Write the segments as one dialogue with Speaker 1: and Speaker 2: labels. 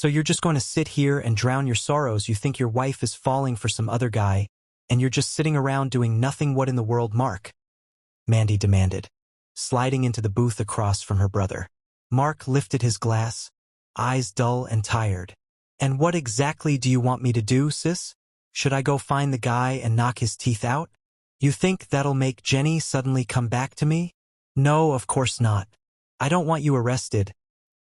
Speaker 1: So you're just going to sit here and drown your sorrows? You think your wife is falling for some other guy, and you're just sitting around doing nothing? What in the world, Mark? Mandy demanded, sliding into the booth across from her brother. Mark lifted his glass, eyes dull and tired. And what exactly do you want me to do, sis? Should I go find the guy and knock his teeth out? You think that'll make Jenny suddenly come back to me? No, of course not. I don't want you arrested.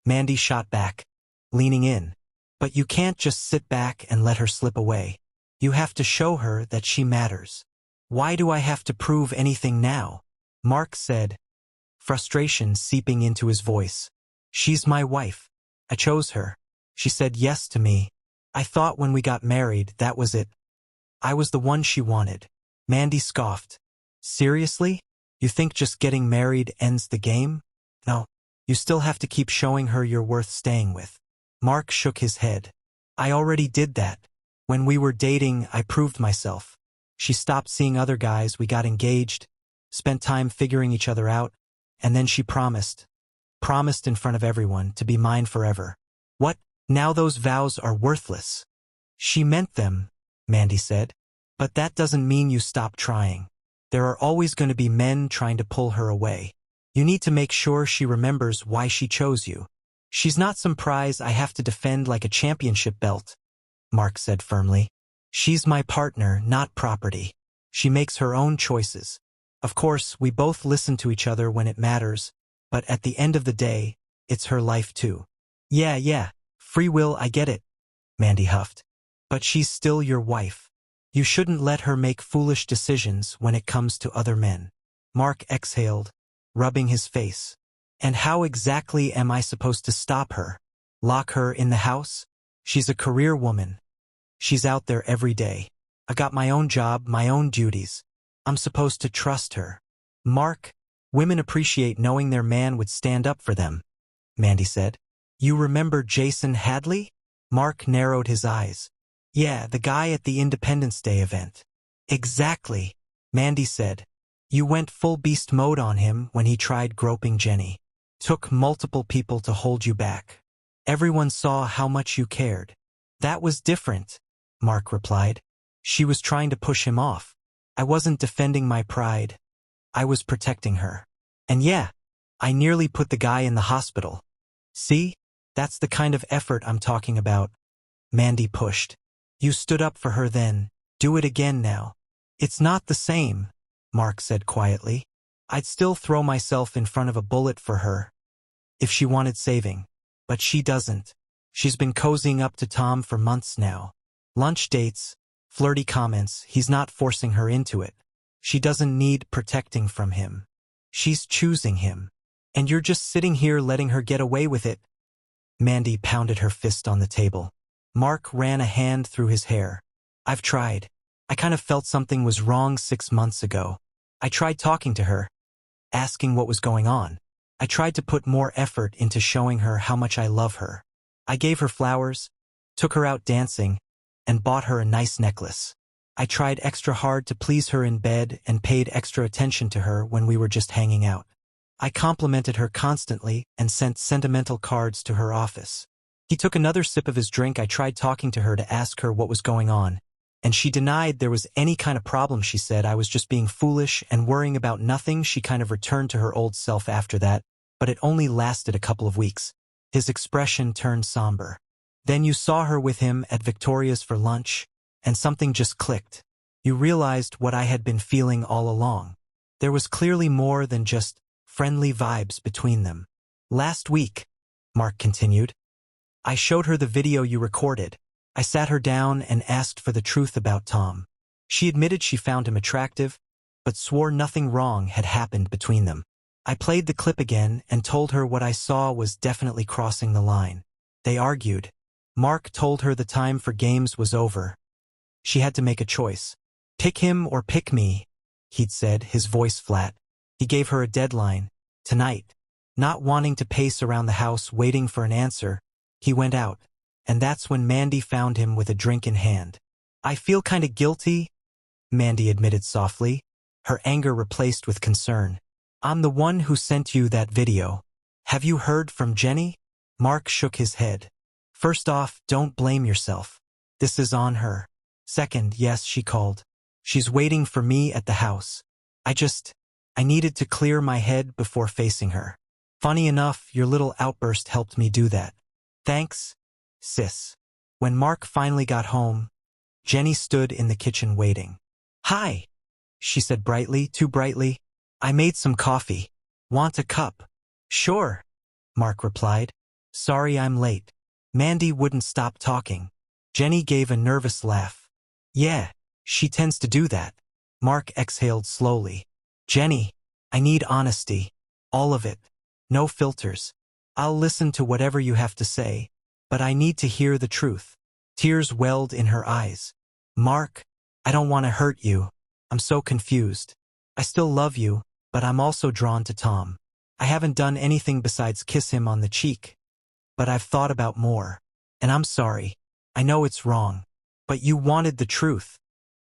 Speaker 1: Mandy shot back, leaning in. But you can't just sit back and let her slip away. You have to show her that she matters. Why do I have to prove anything now? Mark said, frustration seeping into his voice. She's my wife. I chose her. She said yes to me. I thought when we got married, that was it. I was the one she wanted. Mandy scoffed. Seriously? You think just getting married ends the game? No. You still have to keep showing her you're worth staying with. Mark shook his head. I already did that. When we were dating, I proved myself. She stopped seeing other guys, we got engaged, spent time figuring each other out, and then she promised in front of everyone, to be mine forever. What? Now those vows are worthless. She meant them, Mandy said. But that doesn't mean you stop trying. There are always going to be men trying to pull her away. You need to make sure she remembers why she chose you. She's not some prize I have to defend like a championship belt, Mark said firmly. She's my partner, not property. She makes her own choices. Of course, we both listen to each other when it matters, but at the end of the day, it's her life too. Yeah, free will, I get it, Mandy huffed. But she's still your wife. You shouldn't let her make foolish decisions when it comes to other men. Mark exhaled, rubbing his face. And how exactly am I supposed to stop her? Lock her in the house? She's a career woman. She's out there every day. I got my own job, my own duties. I'm supposed to trust her. Mark, women appreciate knowing their man would stand up for them, Mandy said. You remember Jason Hadley? Mark narrowed his eyes. Yeah, the guy at the Independence Day event. Exactly, Mandy said. You went full beast mode on him when he tried groping Jenny. Took multiple people to hold you back. Everyone saw how much you cared. That was different, Mark replied. She was trying to push him off. I wasn't defending my pride. I was protecting her. And yeah, I nearly put the guy in the hospital. See? That's the kind of effort I'm talking about. Mandy pushed. You stood up for her then. Do it again now. It's not the same, Mark said quietly. I'd still throw myself in front of a bullet for her, if she wanted saving. But she doesn't. She's been cozying up to Tom for months now. Lunch dates, flirty comments, he's not forcing her into it. She doesn't need protecting from him. She's choosing him. And you're just sitting here letting her get away with it. Mandy pounded her fist on the table. Mark ran a hand through his hair. I've tried. I kind of felt something was wrong 6 months ago. I tried talking to her, asking what was going on. I tried to put more effort into showing her how much I love her. I gave her flowers, took her out dancing, and bought her a nice necklace. I tried extra hard to please her in bed and paid extra attention to her when we were just hanging out. I complimented her constantly and sent sentimental cards to her office. He took another sip of his drink. I tried talking to her to ask her what was going on, and she denied there was any kind of problem. She said I was just being foolish and worrying about nothing. She kind of returned to her old self after that, but it only lasted a couple of weeks. His expression turned somber. Then you saw her with him at Victoria's for lunch, and something just clicked. You realized what I had been feeling all along. There was clearly more than just friendly vibes between them. Last week, Mark continued, I showed her the video you recorded. I sat her down and asked for the truth about Tom. She admitted she found him attractive, but swore nothing wrong had happened between them. I played the clip again and told her what I saw was definitely crossing the line. They argued. Mark told her the time for games was over. She had to make a choice. Pick him or pick me, he'd said, his voice flat. He gave her a deadline. Tonight. Not wanting to pace around the house waiting for an answer, he went out. And that's when Mandy found him with a drink in hand. I feel kinda guilty, Mandy admitted softly, her anger replaced with concern. I'm the one who sent you that video. Have you heard from Jenny? Mark shook his head. First off, don't blame yourself. This is on her. Second, yes, she called. She's waiting for me at the house. I needed to clear my head before facing her. Funny enough, your little outburst helped me do that. Thanks, sis. When Mark finally got home, Jenny stood in the kitchen waiting. Hi, she said brightly, too brightly. I made some coffee. Want a cup? Sure, Mark replied. Sorry I'm late. Mandy wouldn't stop talking. Jenny gave a nervous laugh. Yeah, she tends to do that. Mark exhaled slowly. Jenny, I need honesty. All of it. No filters. I'll listen to whatever you have to say, but I need to hear the truth. Tears welled in her eyes. Mark, I don't want to hurt you. I'm so confused. I still love you, but I'm also drawn to Tom. I haven't done anything besides kiss him on the cheek. But I've thought about more. And I'm sorry. I know it's wrong. But you wanted the truth.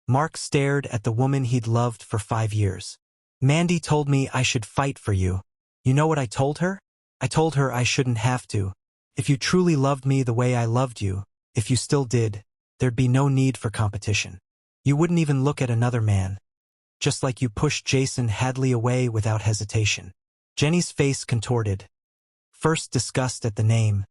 Speaker 1: Mark stared at the woman he'd loved for 5 years. Mandy told me I should fight for you. You know what I told her? I told her I shouldn't have to. If you truly loved me the way I loved you, if you still did, there'd be no need for competition. You wouldn't even look at another man. Just like you pushed Jason Hadley away without hesitation. Jenny's face contorted. First disgust at the name,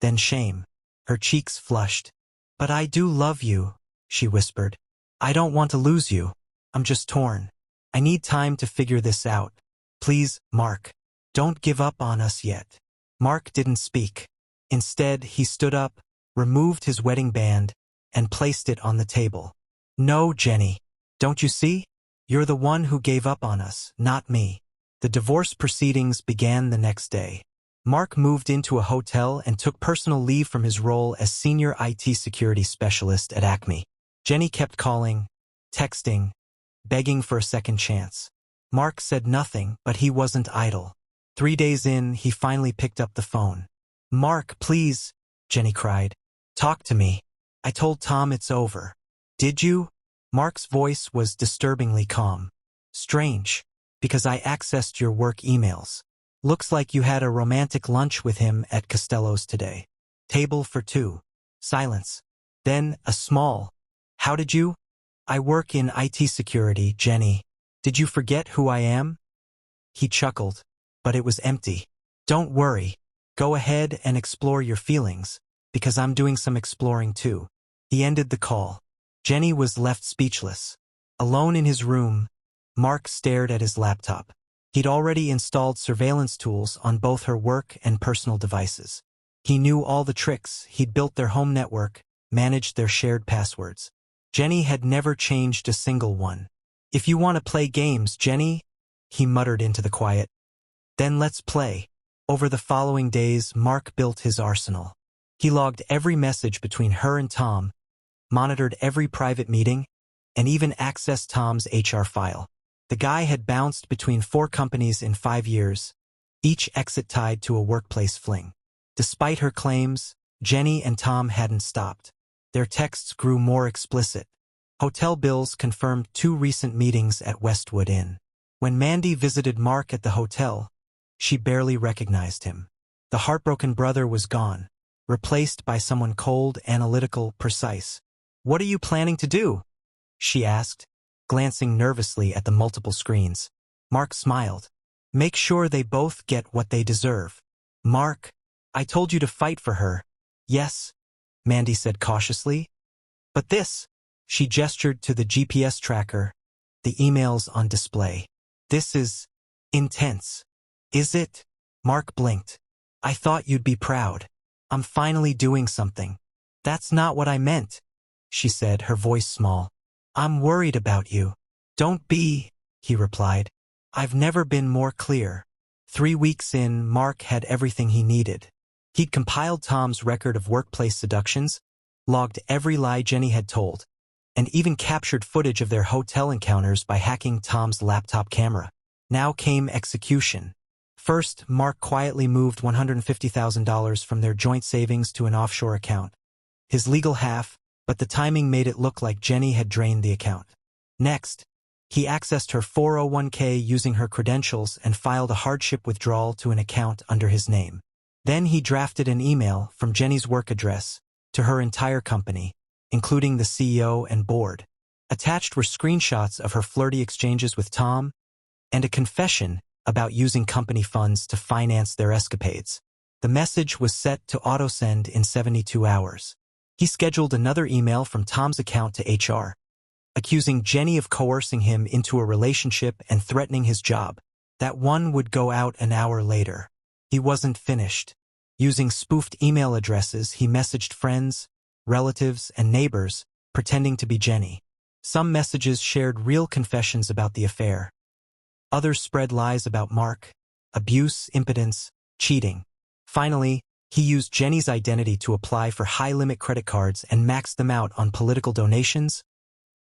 Speaker 1: then shame. Her cheeks flushed. But I do love you, she whispered. I don't want to lose you. I'm just torn. I need time to figure this out. Please, Mark, don't give up on us yet. Mark didn't speak. Instead, he stood up, removed his wedding band, and placed it on the table. No, Jenny. Don't you see? You're the one who gave up on us, not me. The divorce proceedings began the next day. Mark moved into a hotel and took personal leave from his role as senior IT security specialist at Acme. Jenny kept calling, texting, begging for a second chance. Mark said nothing, but he wasn't idle. 3 days in, he finally picked up the phone. Mark, please, Jenny cried. Talk to me. I told Tom it's over. Did you? Mark's voice was disturbingly calm. Strange, because I accessed your work emails. Looks like you had a romantic lunch with him at Costello's today. Table for 2. Silence. Then a small, how did you? I work in IT security, Jenny. Did you forget who I am? He chuckled, but it was empty. Don't worry. Go ahead and explore your feelings, because I'm doing some exploring too. He ended the call. Jenny was left speechless. Alone in his room, Mark stared at his laptop. He'd already installed surveillance tools on both her work and personal devices. He knew all the tricks. He'd built their home network, managed their shared passwords. Jenny had never changed a single one. If you want to play games, Jenny, he muttered into the quiet. Then let's play. Over the following days, Mark built his arsenal. He logged every message between her and Tom, monitored every private meeting, and even accessed Tom's HR file. The guy had bounced between 4 companies in 5 years, each exit tied to a workplace fling. Despite her claims, Jenny and Tom hadn't stopped. Their texts grew more explicit. Hotel bills confirmed 2 recent meetings at Westwood Inn. When Mandy visited Mark at the hotel, she barely recognized him. The heartbroken brother was gone, replaced by someone cold, analytical, precise. What are you planning to do? She asked, glancing nervously at the multiple screens. Mark smiled. Make sure they both get what they deserve. Mark, I told you to fight for her. Yes, Mandy said cautiously. But this, she gestured to the GPS tracker, the emails on display. This is intense. Is it? Mark blinked. I thought you'd be proud. I'm finally doing something. That's not what I meant, she said, her voice small. I'm worried about you. Don't be, he replied. I've never been more clear. 3 weeks in, Mark had everything he needed. He'd compiled Tom's record of workplace seductions, logged every lie Jenny had told, and even captured footage of their hotel encounters by hacking Tom's laptop camera. Now came execution. First, Mark quietly moved $150,000 from their joint savings to an offshore account. His legal half, but the timing made it look like Jenny had drained the account. Next, he accessed her 401k using her credentials and filed a hardship withdrawal to an account under his name. Then he drafted an email from Jenny's work address to her entire company, including the CEO and board. Attached were screenshots of her flirty exchanges with Tom and a confession about using company funds to finance their escapades. The message was set to autosend in 72 hours. He scheduled another email from Tom's account to HR, accusing Jenny of coercing him into a relationship and threatening his job. That one would go out an hour later. He wasn't finished. Using spoofed email addresses, he messaged friends, relatives, and neighbors, pretending to be Jenny. Some messages shared real confessions about the affair. Others spread lies about Mark, abuse, impotence, cheating. Finally, he used Jenny's identity to apply for high-limit credit cards and maxed them out on political donations,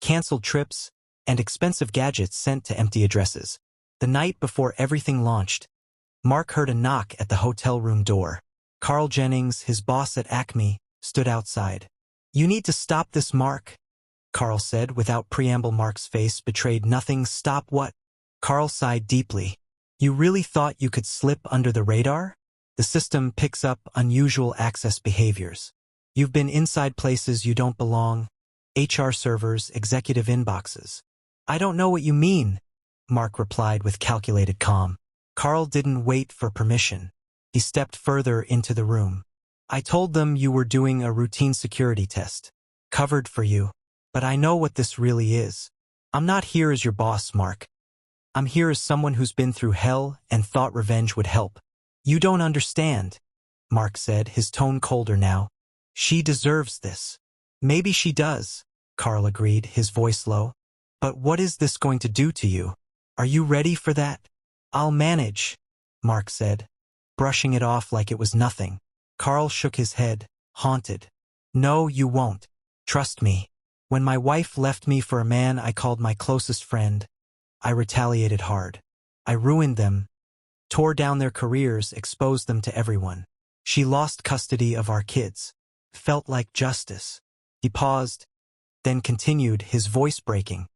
Speaker 1: canceled trips, and expensive gadgets sent to empty addresses. The night before everything launched, Mark heard a knock at the hotel room door. Carl Jennings, his boss at Acme, stood outside. "You need to stop this, Mark," Carl said. Without preamble, Mark's face betrayed nothing. "Stop what?" Carl sighed deeply. "You really thought you could slip under the radar? The system picks up unusual access behaviors. You've been inside places you don't belong, HR servers, executive inboxes." "I don't know what you mean," Mark replied with calculated calm. Carl didn't wait for permission. He stepped further into the room. "I told them you were doing a routine security test. Covered for you. But I know what this really is. I'm not here as your boss, Mark. I'm here as someone who's been through hell and thought revenge would help." "You don't understand," Mark said, his tone colder now. "She deserves this." "Maybe she does," Carl agreed, his voice low. "But what is this going to do to you? Are you ready for that?" "I'll manage," Mark said, brushing it off like it was nothing. Carl shook his head, haunted. "No, you won't. Trust me. When my wife left me for a man I called my closest friend, I retaliated hard. I ruined them, tore down their careers, exposed them to everyone. She lost custody of our kids. Felt like justice." He paused, then continued, his voice breaking.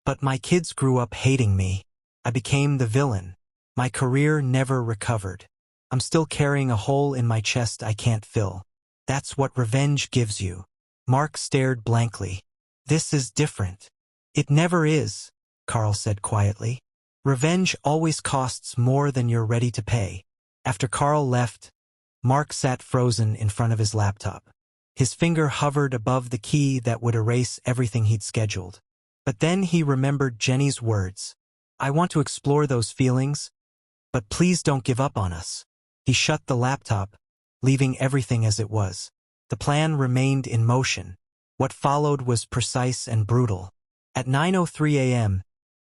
Speaker 1: "But my kids grew up hating me. I became the villain. My career never recovered. I'm still carrying a hole in my chest I can't fill. That's what revenge gives you." Mark stared blankly. "This is different." "It never is," Carl said quietly. "Revenge always costs more than you're ready to pay." After Carl left, Mark sat frozen in front of his laptop. His finger hovered above the key that would erase everything he'd scheduled. But then he remembered Jenny's words. "I want to explore those feelings, but please don't give up on us." He shut the laptop, leaving everything as it was. The plan remained in motion. What followed was precise and brutal. At 9:03 a.m.,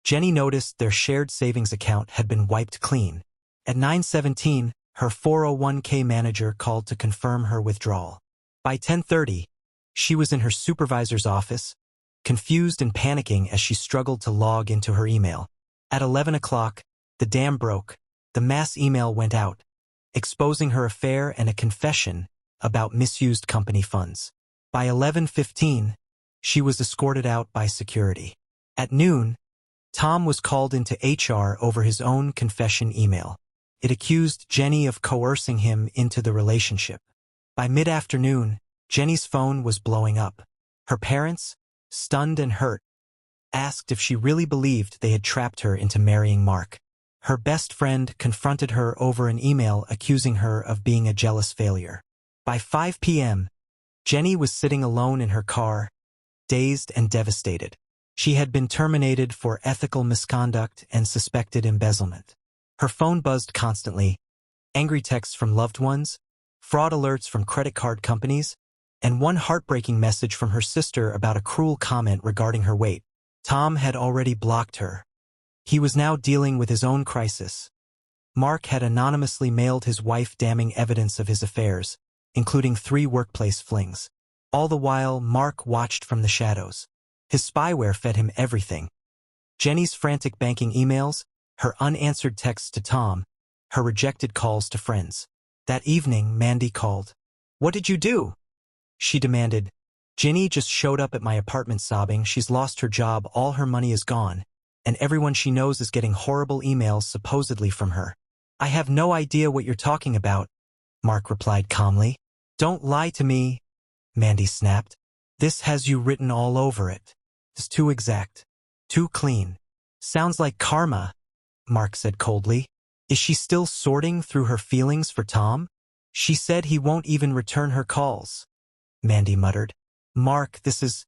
Speaker 1: Jenny noticed their shared savings account had been wiped clean. At 9:17, her 401k manager called to confirm her withdrawal. By 10:30, she was in her supervisor's office, confused and panicking as she struggled to log into her email. At 11 o'clock, the dam broke. The mass email went out, exposing her affair and a confession about misused company funds. By 11:15, she was escorted out by security. At noon, Tom was called into HR over his own confession email. It accused Jenny of coercing him into the relationship. By mid-afternoon, Jenny's phone was blowing up. Her parents, stunned and hurt, asked if she really believed they had trapped her into marrying Mark. Her best friend confronted her over an email accusing her of being a jealous failure. By 5 p.m., Jenny was sitting alone in her car, dazed and devastated. She had been terminated for ethical misconduct and suspected embezzlement. Her phone buzzed constantly, angry texts from loved ones, fraud alerts from credit card companies, and one heartbreaking message from her sister about a cruel comment regarding her weight. Tom had already blocked her. He was now dealing with his own crisis. Mark had anonymously mailed his wife damning evidence of his affairs, including 3 workplace flings. All the while, Mark watched from the shadows. His spyware fed him everything. Jenny's frantic banking emails, her unanswered texts to Tom, her rejected calls to friends. That evening, Mandy called. "What did you do?" she demanded. "Jenny just showed up at my apartment sobbing. She's lost her job, all her money is gone, and everyone she knows is getting horrible emails supposedly from her." "I have no idea what you're talking about," Mark replied calmly. Don't lie to me, Mandy snapped. This has you written all over it. It's too exact. Too clean. Sounds like karma, Mark said coldly. Is she still sorting through her feelings for Tom? She said he won't even return her calls, Mandy muttered. Mark, this is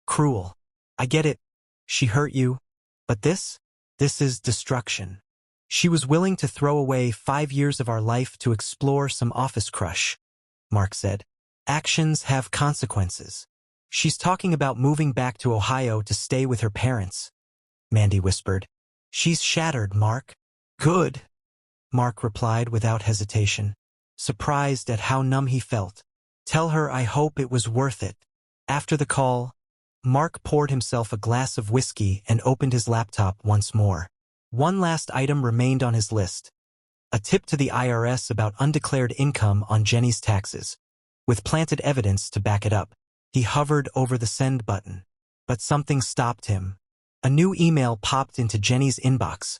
Speaker 1: cruel. I get it. She hurt you. But this is destruction. She was willing to throw away 5 years of our life to explore some office crush, Mark said. Actions have consequences. She's talking about moving back to Ohio to stay with her parents, Mandy whispered. She's shattered, Mark. Good, Mark replied without hesitation, surprised at how numb he felt. Tell her I hope it was worth it. After the call, Mark poured himself a glass of whiskey and opened his laptop once more. One last item remained on his list. A tip to the IRS about undeclared income on Jenny's taxes. With planted evidence to back it up, he hovered over the send button. But something stopped him. A new email popped into Jenny's inbox.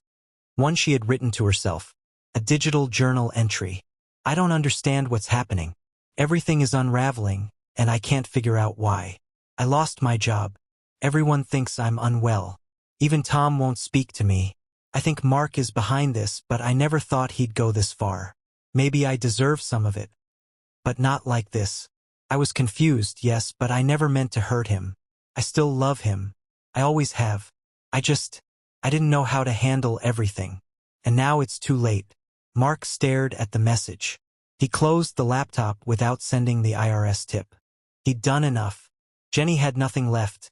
Speaker 1: One she had written to herself. A digital journal entry. I don't understand what's happening. Everything is unraveling, and I can't figure out why. I lost my job. Everyone thinks I'm unwell. Even Tom won't speak to me. I think Mark is behind this, but I never thought he'd go this far. Maybe I deserve some of it. But not like this. I was confused, yes, but I never meant to hurt him. I still love him. I always have. I didn't know how to handle everything. And now it's too late. Mark stared at the message. He closed the laptop without sending the IRS tip. He'd done enough. Jenny had nothing left.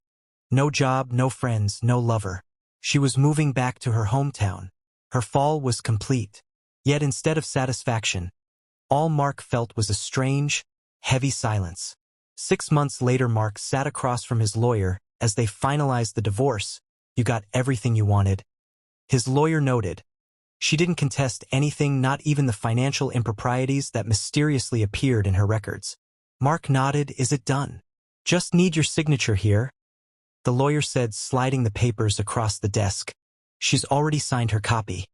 Speaker 1: No job, no friends, no lover. She was moving back to her hometown. Her fall was complete. Yet instead of satisfaction, all Mark felt was a strange, heavy silence. 6 months later, Mark sat across from his lawyer as they finalized the divorce. You got everything you wanted. His lawyer noted. She didn't contest anything, not even the financial improprieties that mysteriously appeared in her records. Mark nodded. Is it done? Just need your signature here, the lawyer said, sliding the papers across the desk. She's already signed her copy.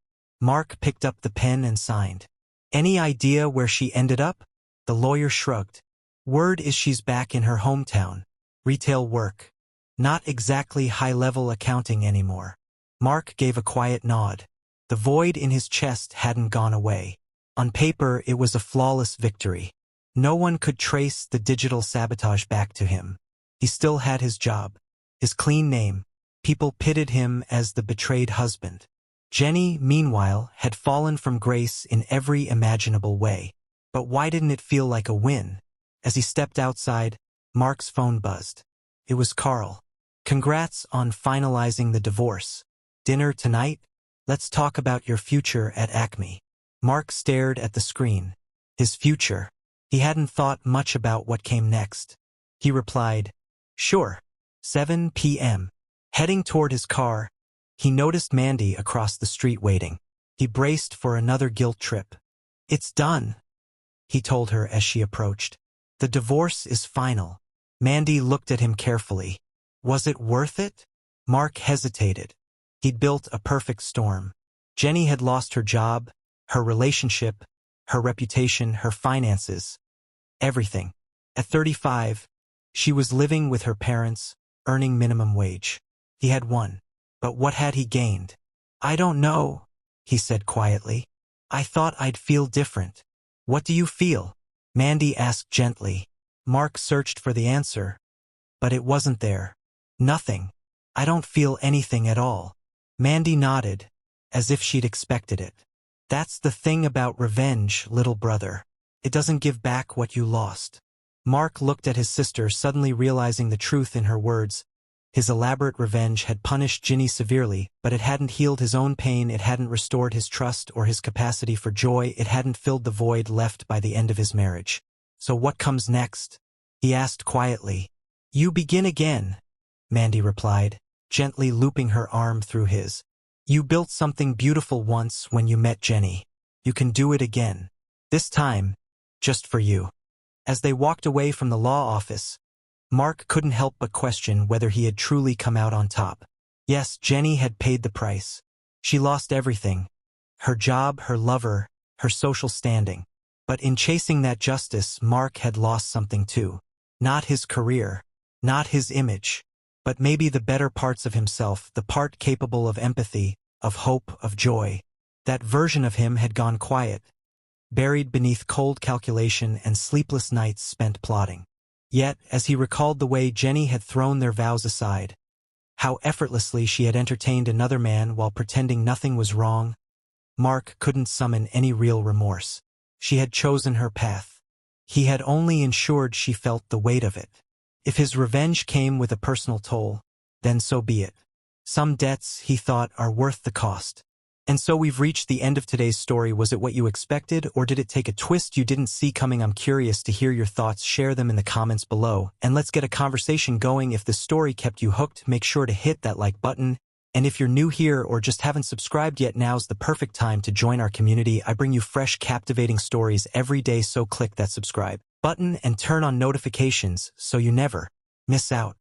Speaker 1: Mark picked up the pen and signed. Any idea where she ended up? The lawyer shrugged. Word is she's back in her hometown. Retail work. Not exactly high-level accounting anymore. Mark gave a quiet nod. The void in his chest hadn't gone away. On paper, it was a flawless victory. No one could trace the digital sabotage back to him. He still had his job, his clean name. People pitted him as the betrayed husband. Jenny, meanwhile, had fallen from grace in every imaginable way. But why didn't it feel like a win? As he stepped outside, Mark's phone buzzed. It was Carl. Congrats on finalizing the divorce. Dinner tonight? Let's talk about your future at Acme. Mark stared at the screen. His future. He hadn't thought much about what came next. He replied, Sure. 7 p.m. Heading toward his car, he noticed Mandy across the street waiting. He braced for another guilt trip. It's done, he told her as she approached. The divorce is final. Mandy looked at him carefully. Was it worth it? Mark hesitated. He'd built a perfect storm. Jenny had lost her job, her relationship, her reputation, her finances. Everything. At 35, she was living with her parents, earning minimum wage. He had won. But what had he gained? I don't know, he said quietly. I thought I'd feel different. What do you feel? Mandy asked gently. Mark searched for the answer, but it wasn't there. Nothing. I don't feel anything at all. Mandy nodded, as if she'd expected it. That's the thing about revenge, little brother. It doesn't give back what you lost. Mark looked at his sister, suddenly realizing the truth in her words. His elaborate revenge had punished Ginny severely, but it hadn't healed his own pain, it hadn't restored his trust or his capacity for joy, it hadn't filled the void left by the end of his marriage. So what comes next? He asked quietly. You begin again, Mandy replied, gently looping her arm through his. You built something beautiful once when you met Jenny. You can do it again. This time, just for you. As they walked away from the law office, Mark couldn't help but question whether he had truly come out on top. Yes, Jenny had paid the price. She lost everything. Her job, her lover, her social standing. But in chasing that justice, Mark had lost something too. Not his career, not his image, but maybe the better parts of himself, the part capable of empathy, of hope, of joy. That version of him had gone quiet, buried beneath cold calculation and sleepless nights spent plotting. Yet, as he recalled the way Jenny had thrown their vows aside, how effortlessly she had entertained another man while pretending nothing was wrong, Mark couldn't summon any real remorse. She had chosen her path. He had only ensured she felt the weight of it. If his revenge came with a personal toll, then so be it. Some debts, he thought, are worth the cost. And so we've reached the end of today's story. Was it what you expected, or did it take a twist you didn't see coming? I'm curious to hear your thoughts. Share them in the comments below, and let's get a conversation going. If the story kept you hooked, make sure to hit that like button. And if you're new here or just haven't subscribed yet, now's the perfect time to join our community. I bring you fresh, captivating stories every day, so click that subscribe button and turn on notifications so you never miss out.